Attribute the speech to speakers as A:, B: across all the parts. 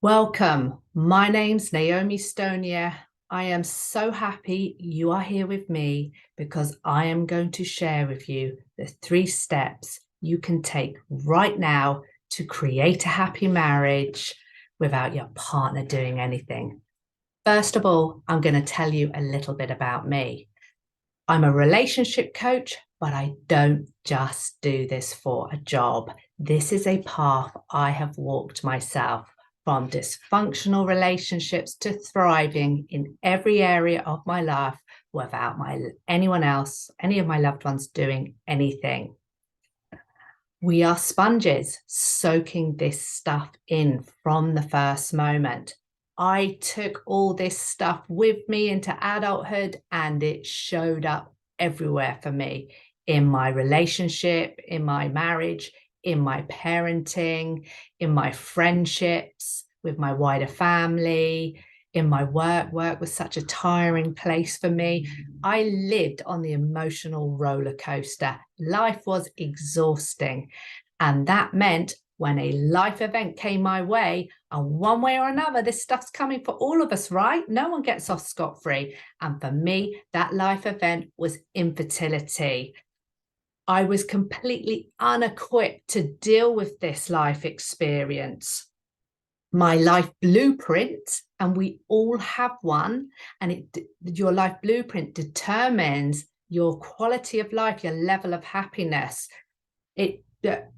A: Welcome. My name's Naomi Stonier. I am so happy you are here with me because I am going to share with you the 3 steps you can take right now to create a happy marriage without your partner doing anything. First of all, I'm going to tell you a little bit about me. I'm a relationship coach, but I don't just do this for a job. This is a path I have walked myself, from dysfunctional relationships to thriving in every area of my life without anyone else, any of my loved ones doing anything. We are sponges, soaking this stuff in from the first moment. I took all this stuff with me into adulthood and it showed up everywhere for me, in my relationship, in my marriage, in my parenting, in my friendships, with my wider family, in my work. Work was such a tiring place for me. I lived on the emotional roller coaster. Life was exhausting. And that meant when a life event came my way, and one way or another, this stuff's coming for all of us, right? No one gets off scot-free. And for me, that life event was infertility. I was completely unequipped to deal with this life experience. My life blueprint, and we all have one, and your life blueprint determines your quality of life, your level of happiness.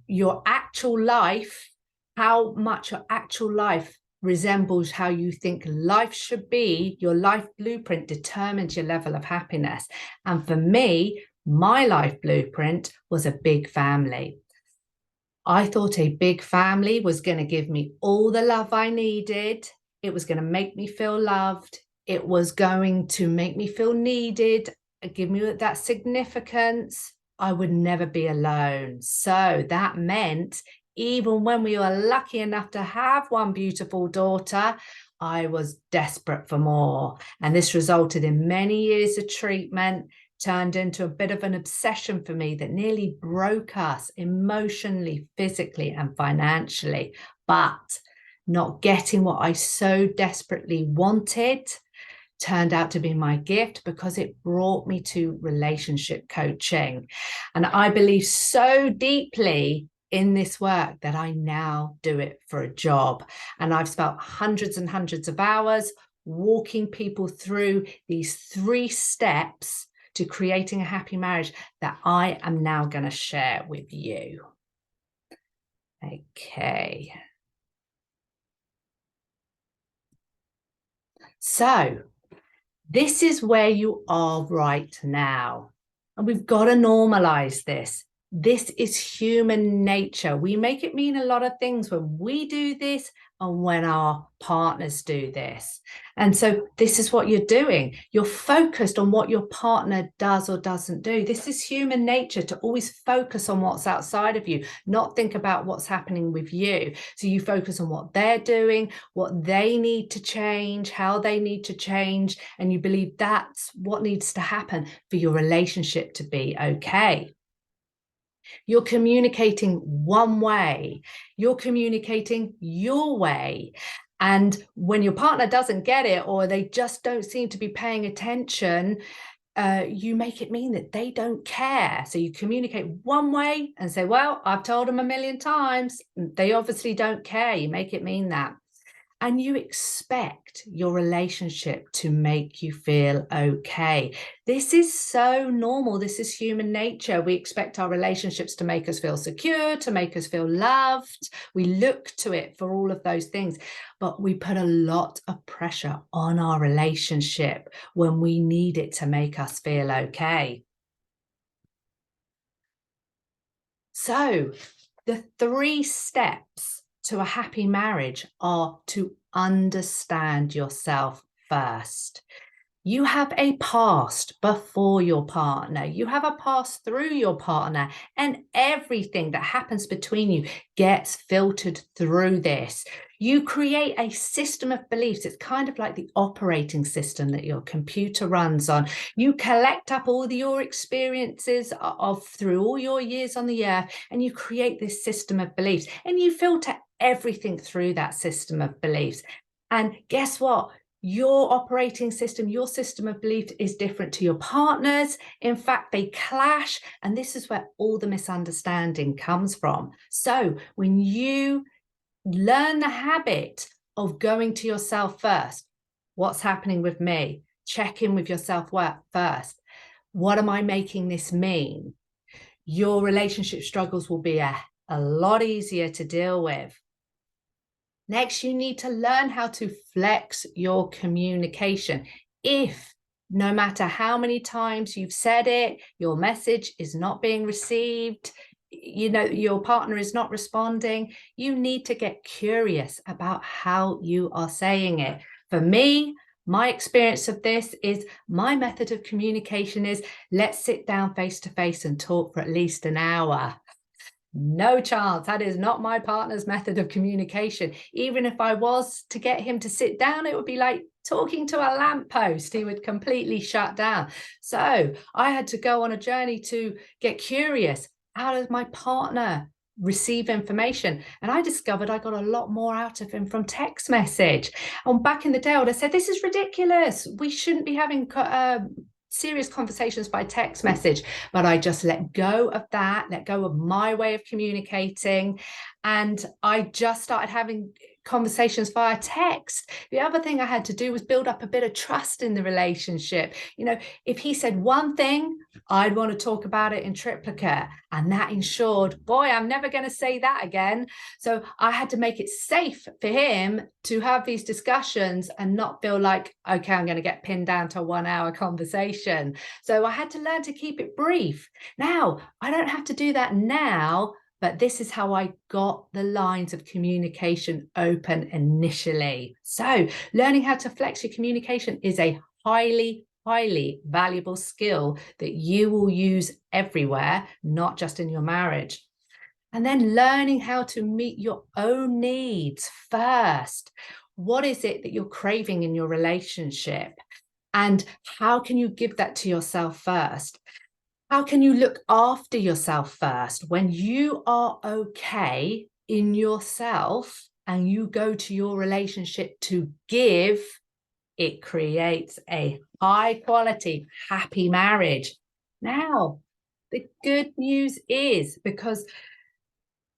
A: Your actual life, how much your actual life resembles how you think life should be, your life blueprint determines your level of happiness. And for me, my life blueprint was a big family. I thought a big family was going to give me all the love I needed. It was going to make me feel loved. It was going to make me feel needed, give me that significance. I would never be alone. So that meant even when we were lucky enough to have one beautiful daughter, I was desperate for more. And this resulted in many years of treatment, turned into a bit of an obsession for me that nearly broke us emotionally, physically, and financially. But not getting what I so desperately wanted turned out to be my gift because it brought me to relationship coaching. And I believe so deeply in this work that I now do it for a job. And I've spent hundreds and hundreds of hours walking people through these 3 steps to creating a happy marriage that I am now going to share with you. Okay. So this is where you are right now. And we've got to normalize this. This is human nature. We make it mean a lot of things when we do this and when our partners do this. And so this is what you're doing. You're focused on what your partner does or doesn't do. This is human nature, to always focus on what's outside of you, not think about what's happening with you. So you focus on what they're doing, what they need to change, how they need to change, and you believe that's what needs to happen for your relationship to be okay. You're communicating one way. You're communicating your way. And when your partner doesn't get it, or they just don't seem to be paying attention, you make it mean that they don't care. So you communicate one way and say, well, I've told them a million times. They obviously don't care. You make it mean that. And you expect your relationship to make you feel okay. This is so normal. This is human nature. We expect our relationships to make us feel secure, to make us feel loved. We look to it for all of those things, but we put a lot of pressure on our relationship when we need it to make us feel okay. So the 3 steps to a happy marriage are to understand yourself first. You have a past before your partner. You have a past through your partner, and everything that happens between you gets filtered through this. You create a system of beliefs. It's kind of like the operating system that your computer runs on. You collect up all your experiences of through all your years on the earth, and you create this system of beliefs, and you filter everything through that system of beliefs. And guess what? Your operating system, your system of belief is different to your partner's. In fact, they clash. And this is where all the misunderstanding comes from. So when you learn the habit of going to yourself first, what's happening with me? Check in with yourself first. What am I making this mean? Your relationship struggles will be a lot easier to deal with. Next, you need to learn how to flex your communication. If no matter how many times you've said it, your message is not being received, your partner is not responding, you need to get curious about how you are saying it. For me, my experience of this is my method of communication is let's sit down face to face and talk for at least an hour. No chance. That is not my partner's method of communication. Even if I was to get him to sit down, it would be like talking to a lamppost. He would completely shut down. So I had to go on a journey to get curious. How does my partner receive information? And I discovered I got a lot more out of him from text message. And back in the day, I would have said, this is ridiculous. We shouldn't be having serious conversations by text message, but I just let go of that, let go of my way of communicating. And I just started having conversations via text. The other thing I had to do was build up a bit of trust in the relationship. If he said one thing, I'd want to talk about it in triplicate. And that ensured, boy, I'm never going to say that again. So I had to make it safe for him to have these discussions and not feel like, okay, I'm going to get pinned down to a 1 hour conversation. So I had to learn to keep it brief. Now, I don't have to do that now, but this is how I got the lines of communication open initially. So learning how to flex your communication is a highly valuable skill that you will use everywhere, not just in your marriage. And then learning how to meet your own needs first. What is it that you're craving in your relationship? And how can you give that to yourself first? How can you look after yourself first? When you are okay in yourself and you go to your relationship to give, it creates a high quality, happy marriage. Now, the good news is, because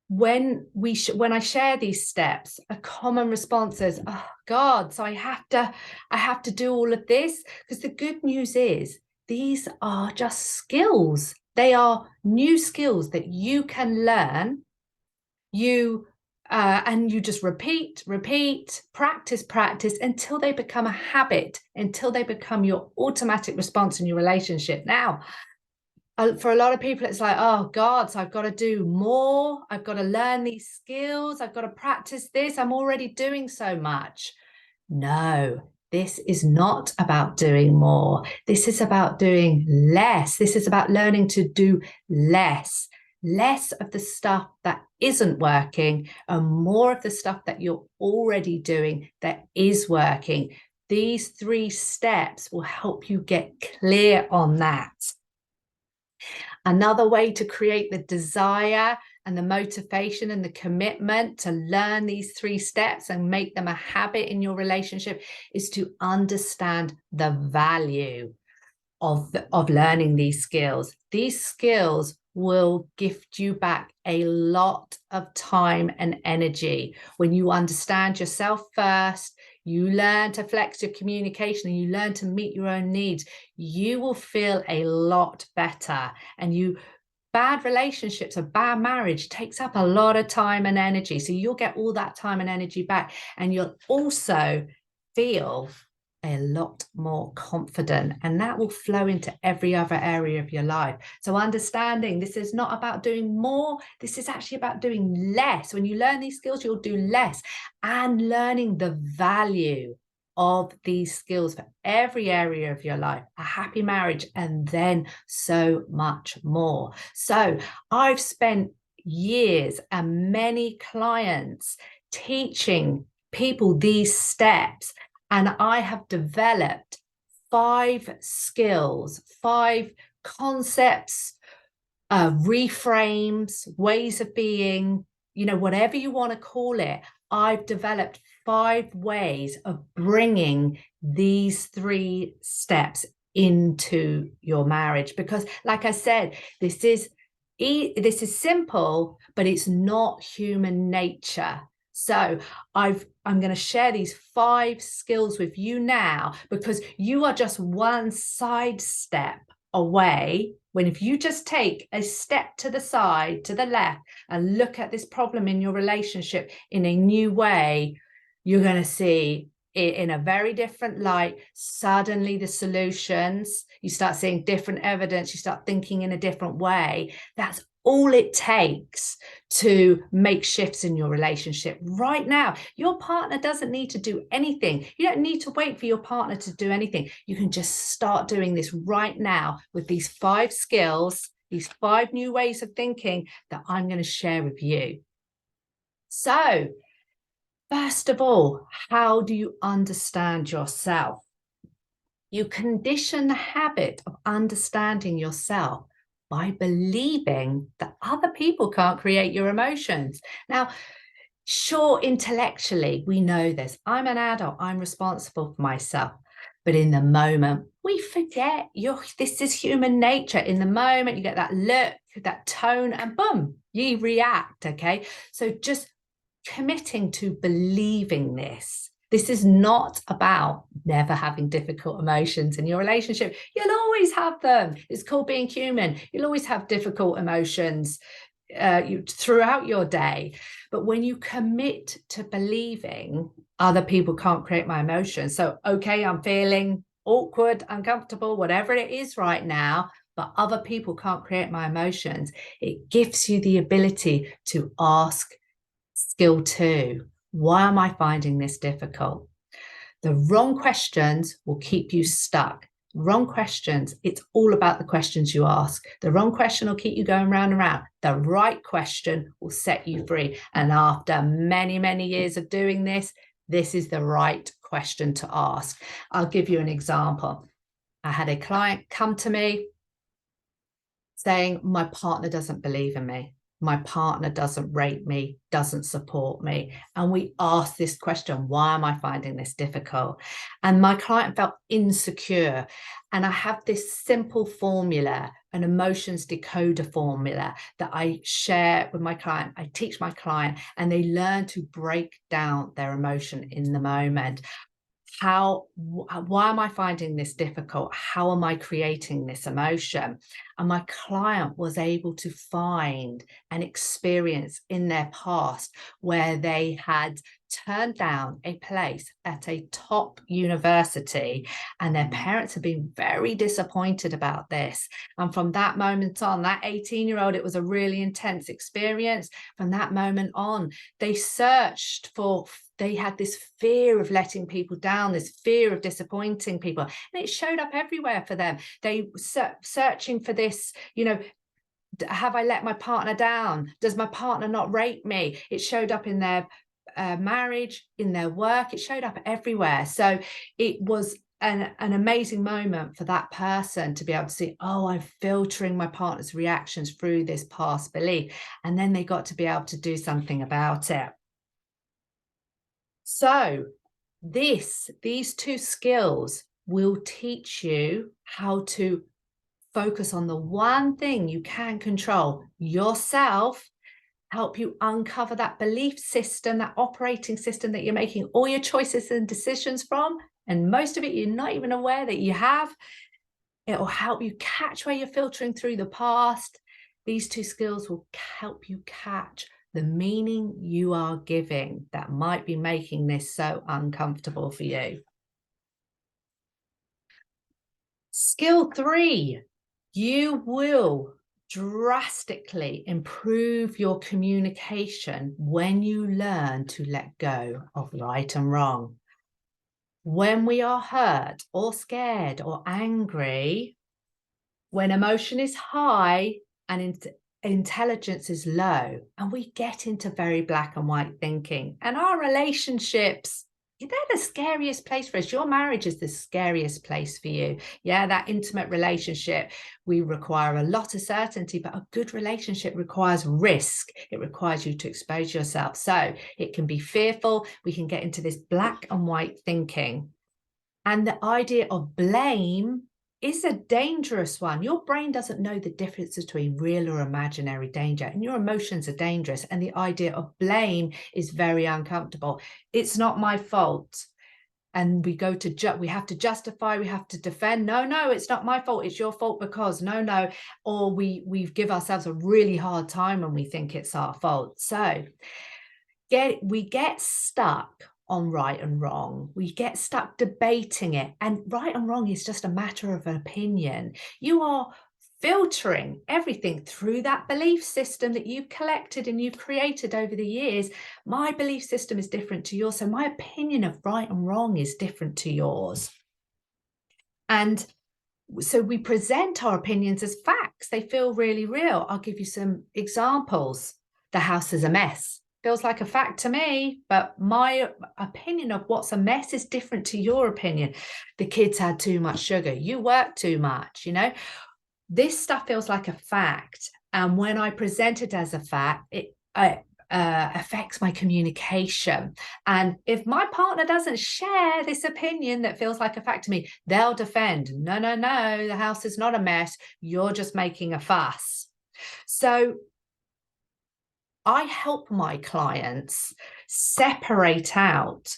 A: when I share these steps, a common response is, oh God, so I have to do all of this. Because the good news is these are just skills. They are new skills that you can learn. And you just repeat, practice until they become a habit, until they become your automatic response in your relationship. Now, for a lot of people, it's like, oh God, so I've got to do more. I've got to learn these skills. I've got to practice this. I'm already doing so much. No, this is not about doing more. This is about doing less. This is about learning to do less of the stuff that isn't working and more of the stuff that you're already doing that is working. These 3 steps will help you get clear on that. Another way to create the desire and the motivation and the commitment to learn these 3 steps and make them a habit in your relationship is to understand the value of learning these skills. These skills will gift you back a lot of time and energy. When you understand yourself first, you learn to flex your communication and you learn to meet your own needs, you will feel a lot better. And bad relationships, a bad marriage takes up a lot of time and energy. So you'll get all that time and energy back, and you'll also feel a lot more confident, and that will flow into every other area of your life. So understanding this is not about doing more, this is actually about doing less. When you learn these skills, you'll do less, and learning the value of these skills for every area of your life, a happy marriage, and then so much more. So I've spent years and many clients teaching people these steps, and I have developed 5 skills, 5 concepts, reframes, ways of being, whatever you want to call it. I've developed 5 ways of bringing these 3 steps into your marriage, because like I said, this is simple, but it's not human nature. So I'm going to share these 5 skills with you now, because you are just one side step away. When if you just take a step to the side, to the left, and look at this problem in your relationship in a new way, you're going to see it in a very different light. Suddenly the solutions, you start seeing different evidence, you start thinking in a different way. That's all it takes to make shifts in your relationship right now. Your partner doesn't need to do anything. You don't need to wait for your partner to do anything. You can just start doing this right now with these 5 skills, these 5 new ways of thinking that I'm going to share with you. So, first of all, how do you understand yourself? You condition the habit of understanding yourself by believing that other people can't create your emotions. Now, sure, intellectually, we know this. I'm an adult, I'm responsible for myself. But in the moment, we forget this is human nature. In the moment, you get that look, that tone, and boom, you react, okay? So just committing to believing this. This is not about never having difficult emotions in your relationship. You'll always have them. It's called being human. You'll always have difficult emotions throughout your day. But when you commit to believing other people can't create my emotions, so, okay, I'm feeling awkward, uncomfortable, whatever it is right now, but other people can't create my emotions, it gives you the ability to ask skill 2. Why am I finding this difficult? The wrong questions will keep you stuck. Wrong questions, it's all about the questions you ask. The wrong question will keep you going round and round. The right question will set you free. And after many, many years of doing this, this is the right question to ask. I'll give you an example. I had a client come to me saying, my partner doesn't believe in me. My partner doesn't rate me, doesn't support me. And we asked this question, why am I finding this difficult? And my client felt insecure. And I have this simple formula, an emotions decoder formula that I share with my client. I teach my client, and they learn to break down their emotion in the moment. Why am I finding this difficult? How am I creating this emotion? And my client was able to find an experience in their past where they had turned down a place at a top university, and their parents had been very disappointed about this. And from that moment on, that 18-year-old, it was a really intense experience. From that moment on, they had this fear of letting people down, this fear of disappointing people, and it showed up everywhere for them. They searching for this, have I let my partner down? Does my partner not rate me? It showed up in their marriage, in their work. It showed up everywhere. So it was an amazing moment for that person to be able to see, oh, I'm filtering my partner's reactions through this past belief. And then they got to be able to do something about it. So these 2 skills will teach you how to focus on the one thing you can control, yourself, help you uncover that belief system, that operating system that you're making all your choices and decisions from. And most of it, you're not even aware that you have. It will help you catch where you're filtering through the past. These 2 skills will help you catch the meaning you are giving that might be making this so uncomfortable for you. Skill 3, you will drastically improve your communication when you learn to let go of right and wrong. When we are hurt or scared or angry, when emotion is high and intelligence is low, and we get into very black and white thinking, and our relationships, they're the scariest place for us. Your marriage is the scariest place for you. Yeah, that intimate relationship, we require a lot of certainty, but a good relationship requires risk. It requires you to expose yourself. So it can be fearful. We can get into this black and white thinking. And the idea of blame is a dangerous one. Your brain doesn't know the difference between real or imaginary danger, and your emotions are dangerous. And the idea of blame is very uncomfortable. It's not my fault. And we go to we have to justify, we have to defend. No, it's not my fault. It's your fault because no. Or we give ourselves a really hard time when we think it's our fault. So we get stuck on right and wrong. We get stuck debating it, and right and wrong is just a matter of opinion. You are filtering everything through that belief system that you've collected and you've created over the years. My belief system is different to yours, so my opinion of right and wrong is different to yours. And so we present our opinions as facts. They feel really real. I'll give you some examples. The house is a mess. Feels like a fact to me, but my opinion of what's a mess is different to your opinion. The kids had too much sugar. You work too much, This stuff feels like a fact. And when I present it as a fact, it affects my communication. And if my partner doesn't share this opinion that feels like a fact to me, they'll defend. No, the house is not a mess. You're just making a fuss. So I help my clients separate out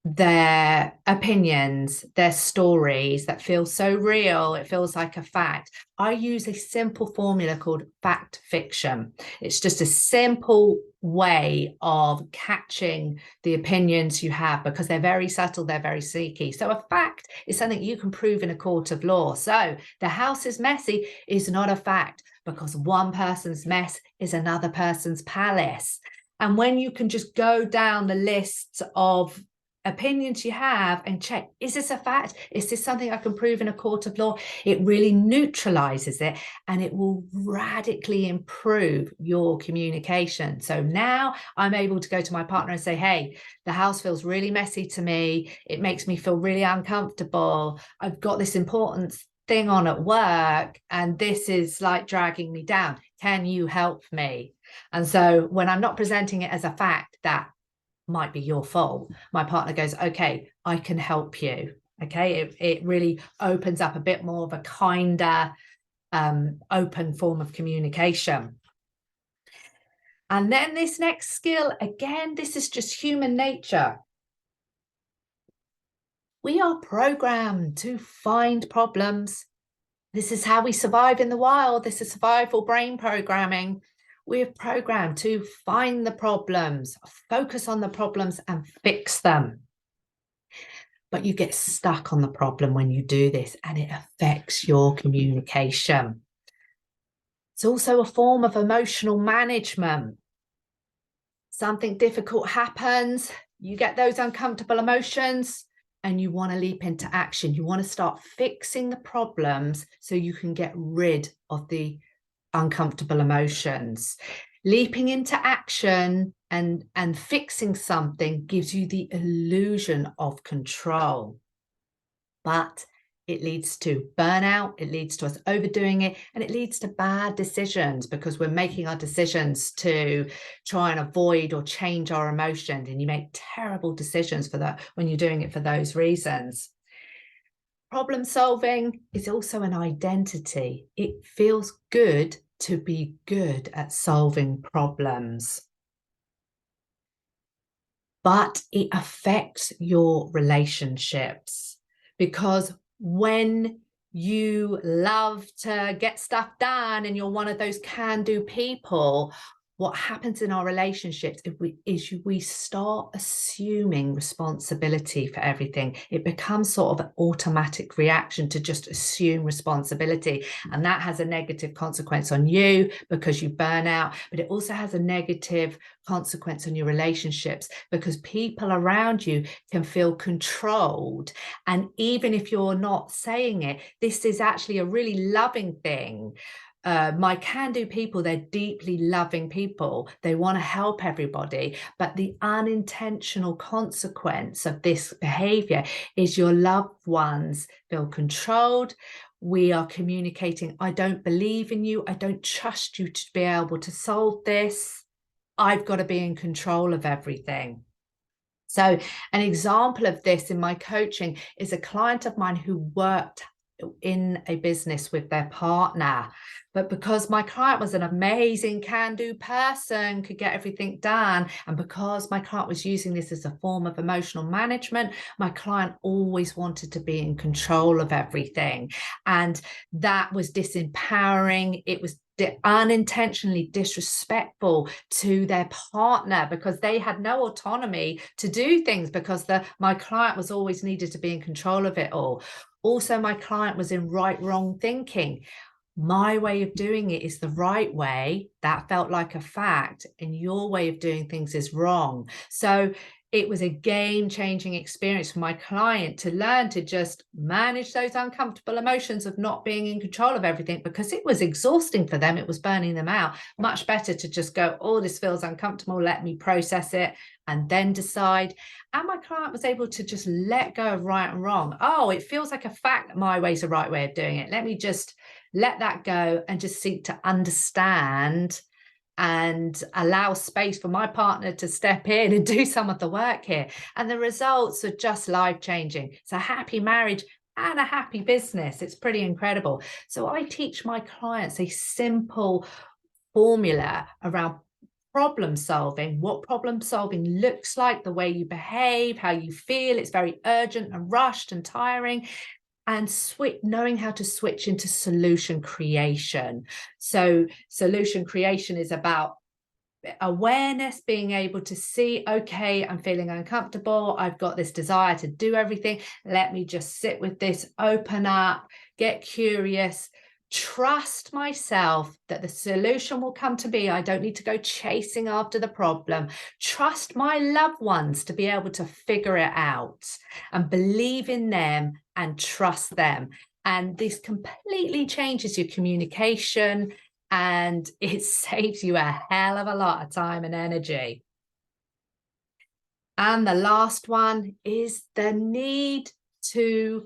A: their opinions, their stories that feel so real, it feels like a fact. I use a simple formula called fact fiction. It's just a simple way of catching the opinions you have because they're very subtle, they're very sneaky. So a fact is something you can prove in a court of law. So the house is messy is not a fact because one person's mess is another person's palace. And when you can just go down the list of opinions you have and check, is this a fact? Is this something I can prove in a court of law? It really neutralizes it and it will radically improve your communication. So now I'm able to go to my partner and say, hey, the house feels really messy to me. It makes me feel really uncomfortable. I've got this important thing on at work and this is like dragging me down. Can you help me? And so when I'm not presenting it as a fact that might be your fault, my partner goes, okay, I can help you. Okay, it really opens up a bit more of a kinder, open form of communication. And then this next skill, again, this is just human nature. We are programmed to find problems. This is how we survive in the wild. This is survival brain programming. We're programmed to find the problems, focus on the problems and fix them. But you get stuck on the problem when you do this and it affects your communication. It's also a form of emotional management. Something difficult happens, you get those uncomfortable emotions and you want to leap into action. You want to start fixing the problems so you can get rid of the uncomfortable emotions. Leaping into action and fixing something gives you the illusion of control, but it leads to burnout, it leads to us overdoing it, and it leads to bad decisions because we're making our decisions to try and avoid or change our emotions, and you make terrible decisions for that when you're doing it for those reasons. Problem solving is also an identity. It feels good to be good at solving problems, but it affects your relationships because when you love to get stuff done and you're one of those can-do people, what happens in our relationships is we start assuming responsibility for everything. It becomes sort of an automatic reaction to just assume responsibility. And that has a negative consequence on you because you burn out, but it also has a negative consequence on your relationships because people around you can feel controlled. And even if you're not saying it, this is actually a really loving thing. My can-do people, they're deeply loving people. They want to help everybody. But the unintentional consequence of this behavior is your loved ones feel controlled. We are communicating, I don't believe in you. I don't trust you to be able to solve this. I've got to be in control of everything. So an example of this in my coaching is a client of mine who worked in a business with their partner. But because my client was an amazing can-do person, could get everything done, and because my client was using this as a form of emotional management, my client always wanted to be in control of everything. And that was disempowering. It was unintentionally disrespectful to their partner because they had no autonomy to do things because my client was always needed to be in control of it all. Also, my client was in right-wrong thinking. My way of doing it is the right way. That felt like a fact, and your way of doing things is wrong. So it was a game-changing experience for my client to learn to just manage those uncomfortable emotions of not being in control of everything because it was exhausting for them. It was burning them out. Much better to just go, oh, this feels uncomfortable. Let me process it and then decide. And my client was able to just let go of right and wrong. Oh, it feels like a fact that my way is the right way of doing it. Let me just let that go and just seek to understand and allow space for my partner to step in and do some of the work here. And the results are just life-changing. It's a happy marriage and a happy business. It's pretty incredible. So I teach my clients a simple formula around problem solving, what problem solving looks like, the way you behave, how you feel. It's very urgent and rushed and tiring. And knowing how to switch into solution creation. So solution creation is about awareness, being able to see, okay, I'm feeling uncomfortable. I've got this desire to do everything. Let me just sit with this, open up, get curious, trust myself that the solution will come to me. I don't need to go chasing after the problem. Trust my loved ones to be able to figure it out and believe in them and trust them. And this completely changes your communication and it saves you a hell of a lot of time and energy. And the last one is the need to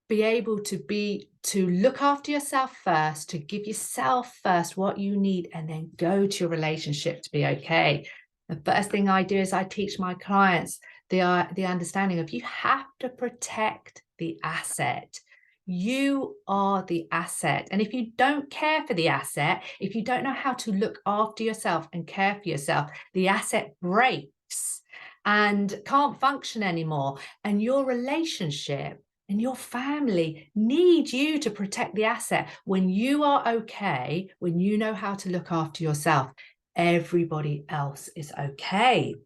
A: be able to look after yourself first, to give yourself first what you need, and then go to your relationship to be okay. The first thing I do is I teach my clients the understanding of you have to protect the asset. You are the asset. And if you don't care for the asset, if you don't know how to look after yourself and care for yourself, the asset breaks and can't function anymore. And your relationship and your family need you to protect the asset. When you are okay, when you know how to look after yourself, everybody else is okay.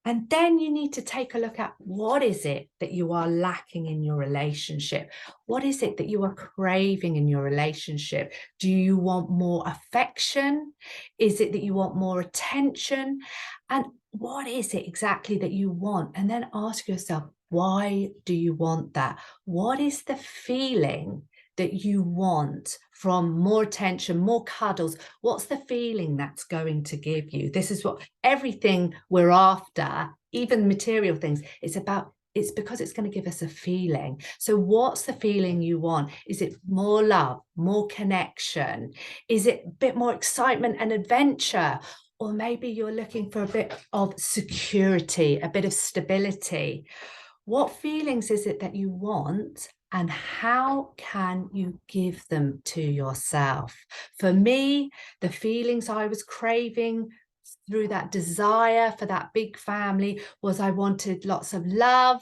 A: And then you need to take a look at what is it that you are lacking in your relationship? What is it that you are craving in your relationship? Do you want more affection? Is it that you want more attention? And what is it exactly that you want? And then ask yourself, why do you want that? What is the feeling that you want from more attention, more cuddles? What's the feeling that's going to give you? This is what everything we're after, even material things, it's because it's going to give us a feeling. So what's the feeling you want? Is it more love, more connection? Is it a bit more excitement and adventure? Or maybe you're looking for a bit of security, a bit of stability. What feelings is it that you want? And how can you give them to yourself? For me, the feelings I was craving through that desire for that big family was I wanted lots of love.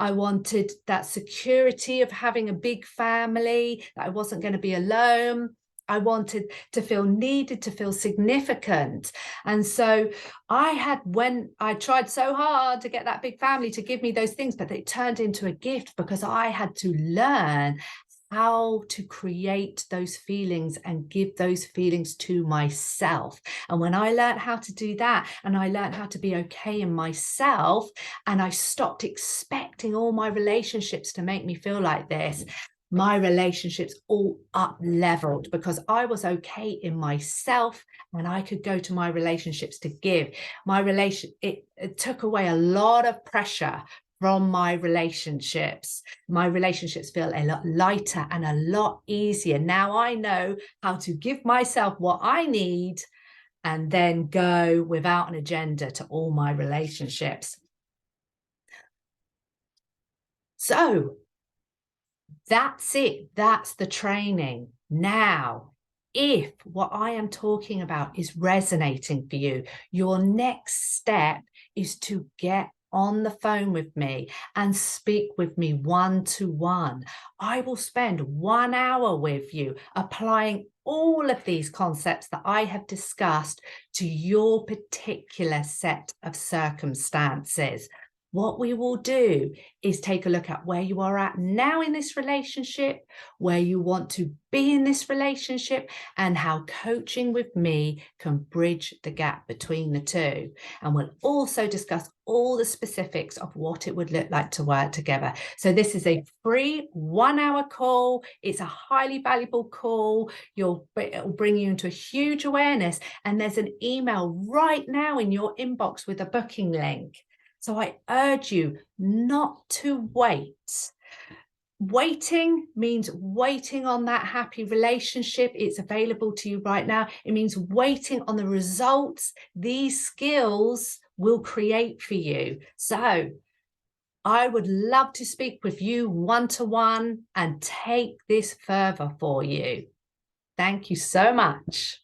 A: I wanted that security of having a big family, that I wasn't going to be alone. I wanted to feel needed, to feel significant. And so when I tried so hard to get that big family to give me those things, but it turned into a gift because I had to learn how to create those feelings and give those feelings to myself. And when I learned how to do that, and I learned how to be okay in myself, and I stopped expecting all my relationships to make me feel like this, my relationships all up leveled because I was okay in myself, and I could go to my relationships to give. It took away a lot of pressure from my relationships. My relationships feel a lot lighter and a lot easier. Now I know how to give myself what I need and then go without an agenda to all my relationships. So that's it. That's the training. Now, if what I am talking about is resonating for you, your next step is to get on the phone with me and speak with me one-to-one. I will spend 1 hour with you applying all of these concepts that I have discussed to your particular set of circumstances. What we will do is take a look at where you are at now in this relationship, where you want to be in this relationship, and how coaching with me can bridge the gap between the two. And we'll also discuss all the specifics of what it would look like to work together. So this is a free 1 hour call. It's a highly valuable call. It'll bring you into a huge awareness. And there's an email right now in your inbox with a booking link. So I urge you not to wait. Waiting means waiting on that happy relationship. It's available to you right now. It means waiting on the results these skills will create for you. So I would love to speak with you one-to-one and take this further for you. Thank you so much.